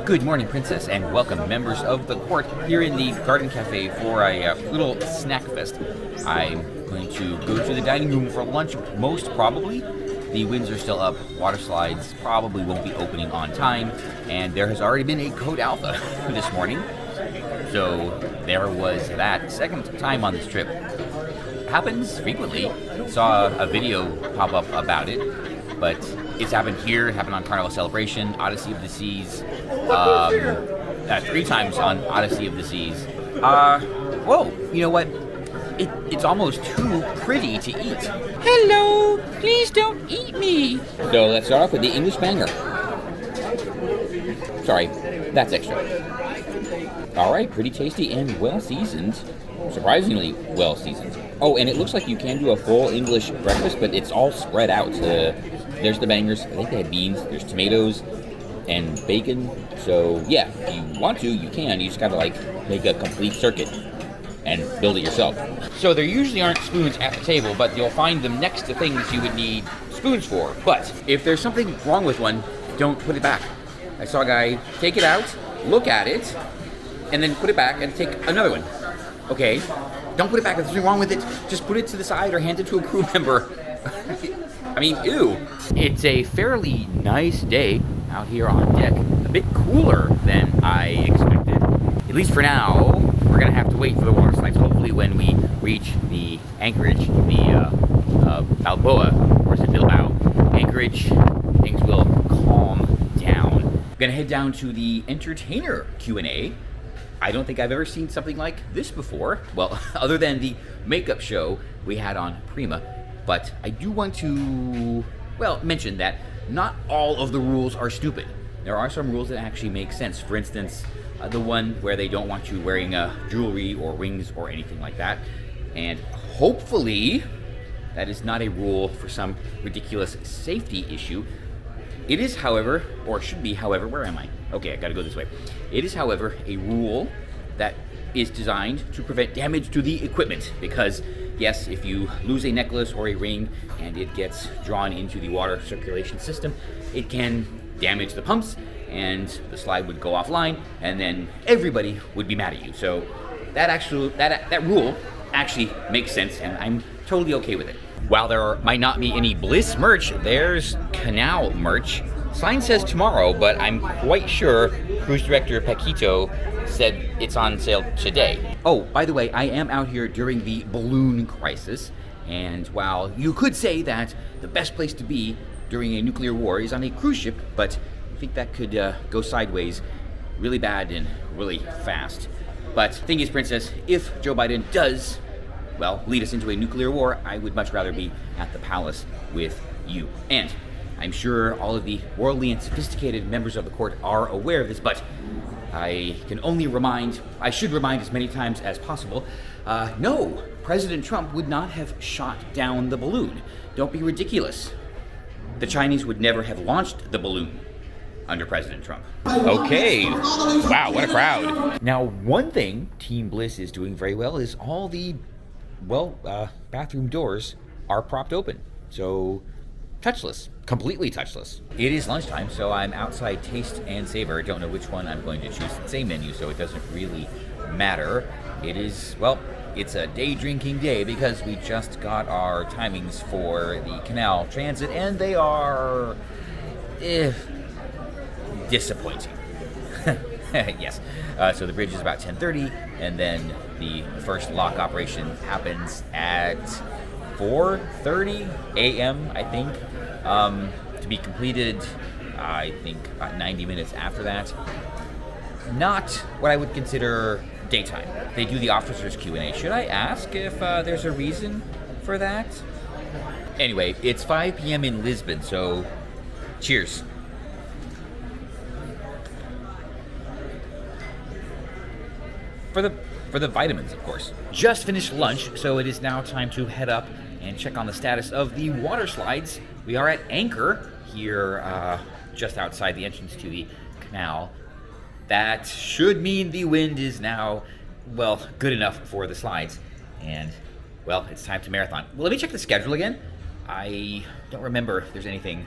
Good morning, Princess, and welcome, members of the court, here in the Garden Cafe for a little snack fest. I'm going to go to the dining room for lunch, most probably. The winds are still up, water slides probably won't be opening on time, and there has already been a code alpha this morning. So there was that. Second time on this trip. Happens frequently. Saw a video pop up about it, but it's happened here. It happened on Carnival Celebration, Odyssey of the Seas, 3 times on Odyssey of the Seas. Whoa, you know what? It's almost too pretty to eat. Hello, please don't eat me. So let's start off with the English banger. Sorry, that's extra. All right, pretty tasty and well seasoned. Surprisingly well seasoned. Oh, and it looks like you can do a full English breakfast, but it's all spread out. There's the bangers. I think they had beans. There's tomatoes and bacon. So yeah, if you want to, you can. You just gotta make a complete circuit and build it yourself. So there usually aren't spoons at the table, but you'll find them next to things you would need spoons for. But if there's something wrong with one, don't put it back. I saw a guy take it out, look at it, and then put it back and take another one. Okay, don't put it back. If there's something wrong with it, just put it to the side or hand it to a crew member. I mean, ew. It's a fairly nice day out here on deck. A bit cooler than I expected. At least for now. We're gonna have to wait for the water slides. Hopefully when we reach the Anchorage, the Balboa, or is it Bilbao? Anchorage, things will calm down. I'm gonna head down to the entertainer Q&A. I don't think I've ever seen something like this before. Well, other than the makeup show we had on Prima. But I do want to, mention that not all of the rules are stupid. There are some rules that actually make sense. For instance, the one where they don't want you wearing jewelry or rings or anything like that. And hopefully, that is not a rule for some ridiculous safety issue. It is, however, or should be, however, where am I? Okay, I gotta go this way. It is, however, a rule that is designed to prevent damage to the equipment. Because, yes, if you lose a necklace or a ring and it gets drawn into the water circulation system, it can damage the pumps and the slide would go offline and then everybody would be mad at you. So that rule actually makes sense and I'm totally okay with it. While there might not be any Bliss merch, there's Canal merch. Sign says tomorrow, but I'm quite sure Cruise Director Paquito said it's on sale today. Oh, by the way, I am out here during the balloon crisis, and while you could say that the best place to be during a nuclear war is on a cruise ship, but I think that could go sideways really bad and really fast. But thing is, Princess, if Joe Biden does lead us into a nuclear war, I would much rather be at the palace with you. And I'm sure all of the worldly and sophisticated members of the court are aware of this, but I should remind as many times as possible, no, President Trump would not have shot down the balloon. Don't be ridiculous. The Chinese would never have launched the balloon under President Trump. Okay, wow, what a crowd. Now, one thing Team Bliss is doing very well is all the bathroom doors are propped open. So, touchless, completely touchless. It is lunchtime, so I'm outside Taste and Savor. Don't know which one I'm going to choose. Same menu, so it doesn't really matter. It is, it's a day drinking day because we just got our timings for the Canal Transit, and they are disappointing. Yes. So the bridge is about 10:30, and then the first lock operation happens at 4:30 a.m., I think, to be completed, I think, about 90 minutes after that. Not what I would consider daytime. They do the officers' Q&A. Should I ask if there's a reason for that? Anyway, it's 5 p.m. in Lisbon, so cheers. For the vitamins, of course. Just finished lunch, so it is now time to head up and check on the status of the water slides. We are at anchor here, just outside the entrance to the canal. That should mean the wind is now, good enough for the slides. And, it's time to marathon. Well, let me check the schedule again. I don't remember if there's anything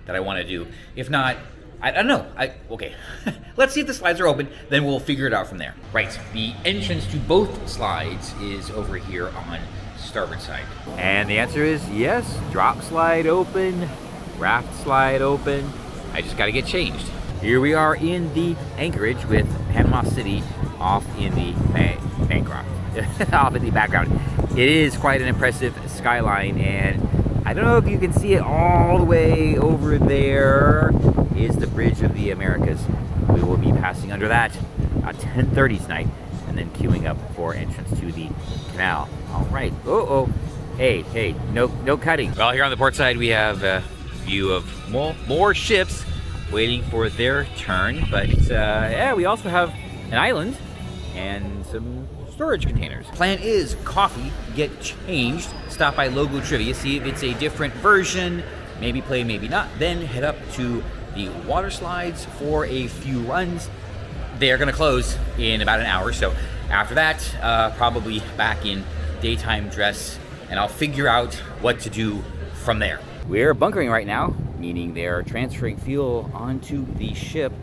that I want to do. If not, I don't know. Okay. let's see if the slides are open, then we'll figure it out from there. Right, the entrance to both slides is over here on starboard side. And the answer is yes. Drop slide open, raft slide open. I just gotta get changed. Here we are in the Anchorage with Panama City off in the background. Off in the background. It is quite an impressive skyline, and I don't know if you can see it all the way over there is the Bridge of the Americas. We will be passing under that at 10:30 tonight, and then queuing up for entrance to the canal. All right. Hey, no cutting. Well, here on the port side, we have a view of more ships waiting for their turn. But Yeah, we also have an island and some storage containers. plan is coffee, get changed, stop by Logo Trivia, see if it's a different version, maybe play, maybe not, then head up to the water slides for a few runs. They're gonna close in about an hour, so after that, probably back in daytime dress, and I'll figure out what to do from there. We're bunkering right now, meaning they're transferring fuel onto the ship,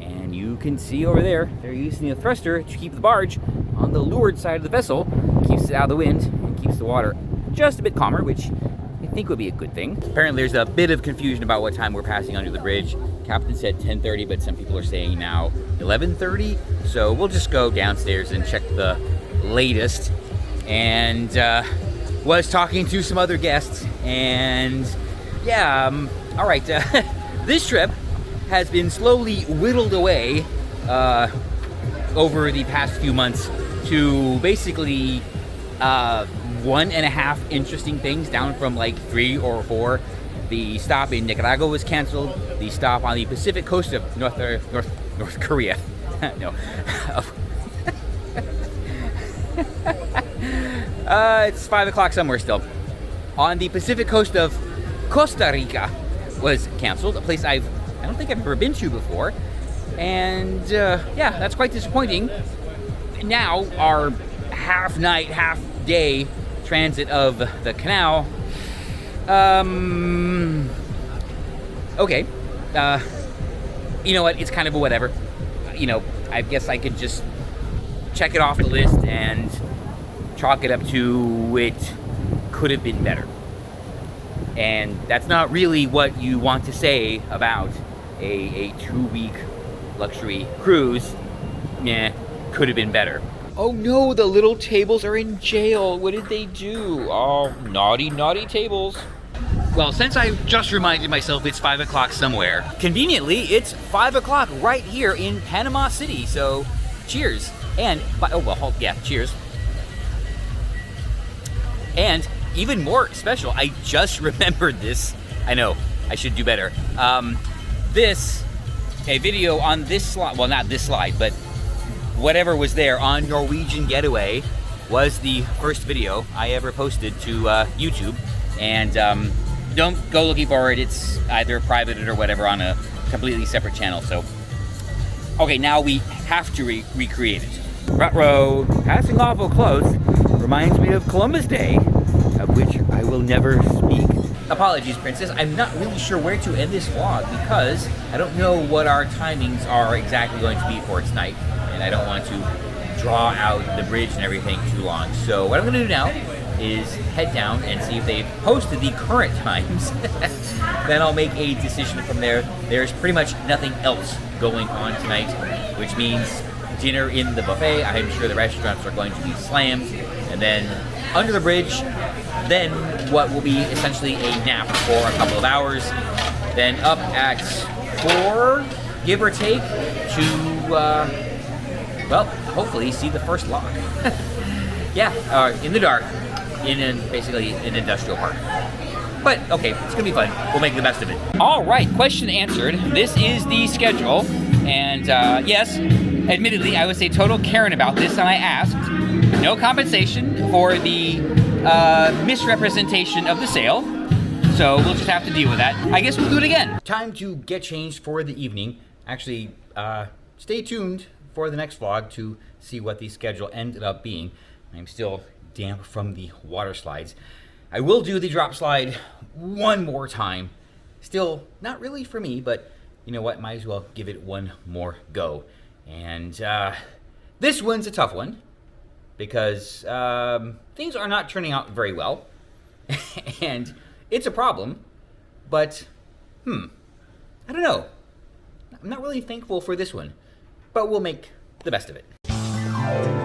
and you can see over there, they're using a thruster to keep the barge on the leeward side of the vessel, keeps it out of the wind, and keeps the water just a bit calmer, which I think would be a good thing. Apparently there's a bit of confusion about what time we're passing under the bridge. Captain said 10:30, but some people are saying now 11:30, so we'll just go downstairs and check the latest. And was talking to some other guests, and yeah, all right, this trip has been slowly whittled away over the past few months to basically 1.5 interesting things, down from like 3 or 4. The stop in Nicaragua was canceled. The stop on the Pacific coast of North Korea. No. It's 5 o'clock somewhere still. On the Pacific coast of Costa Rica was canceled, a place I don't think I've ever been to before. And yeah, that's quite disappointing. Now our half night, half day transit of the canal. Okay. You know what? It's kind of a whatever. You know, I guess I could just check it off the list and chalk it up to it could have been better. And that's not really what you want to say about a 2-week luxury cruise. Nah, could have been better. Oh no, the little tables are in jail. What did they do? Oh, naughty, naughty tables. Well, since I just reminded myself it's 5 o'clock somewhere, conveniently, it's 5 o'clock right here in Panama City. So, cheers. And, cheers. And even more special, I just remembered this. I know, I should do better. A video on this slide, well, not this slide, but whatever was there on Norwegian Getaway was the first video I ever posted to YouTube. And don't go looking for it. It's either privated or whatever on a completely separate channel. So, okay, now we have to recreate it. Ruh-roh, passing awful close reminds me of Columbus Day, of which I will never speak. Apologies, Princess. I'm not really sure where to end this vlog because I don't know what our timings are exactly going to be for tonight, and I don't want to draw out the bridge and everything too long. So what I'm going to do now is head down and see if they've posted the current times. Then I'll make a decision from there. There's pretty much nothing else going on tonight, which means dinner in the buffet. I'm sure the restaurants are going to be slammed. And then under the bridge, then what will be essentially a nap for a couple of hours. Then up at 4, give or take, to, well, hopefully see the first lock. Yeah, in the dark, in basically an industrial park. But, okay, it's going to be fun. We'll make the best of it. All right, question answered. This is the schedule. And, yes, admittedly, I was a total Karen about this, and I asked. No compensation for the misrepresentation of the sale. So we'll just have to deal with that. I guess we'll do it again. Time to get changed for the evening. Actually, stay tuned for the next vlog to see what the schedule ended up being. I'm still damp from the water slides. I will do the drop slide one more time. Still, not really for me, but you know what, might as well give it one more go. And this one's a tough one because things are not turning out very well. And it's a problem, but I don't know. I'm not really thankful for this one, but we'll make the best of it.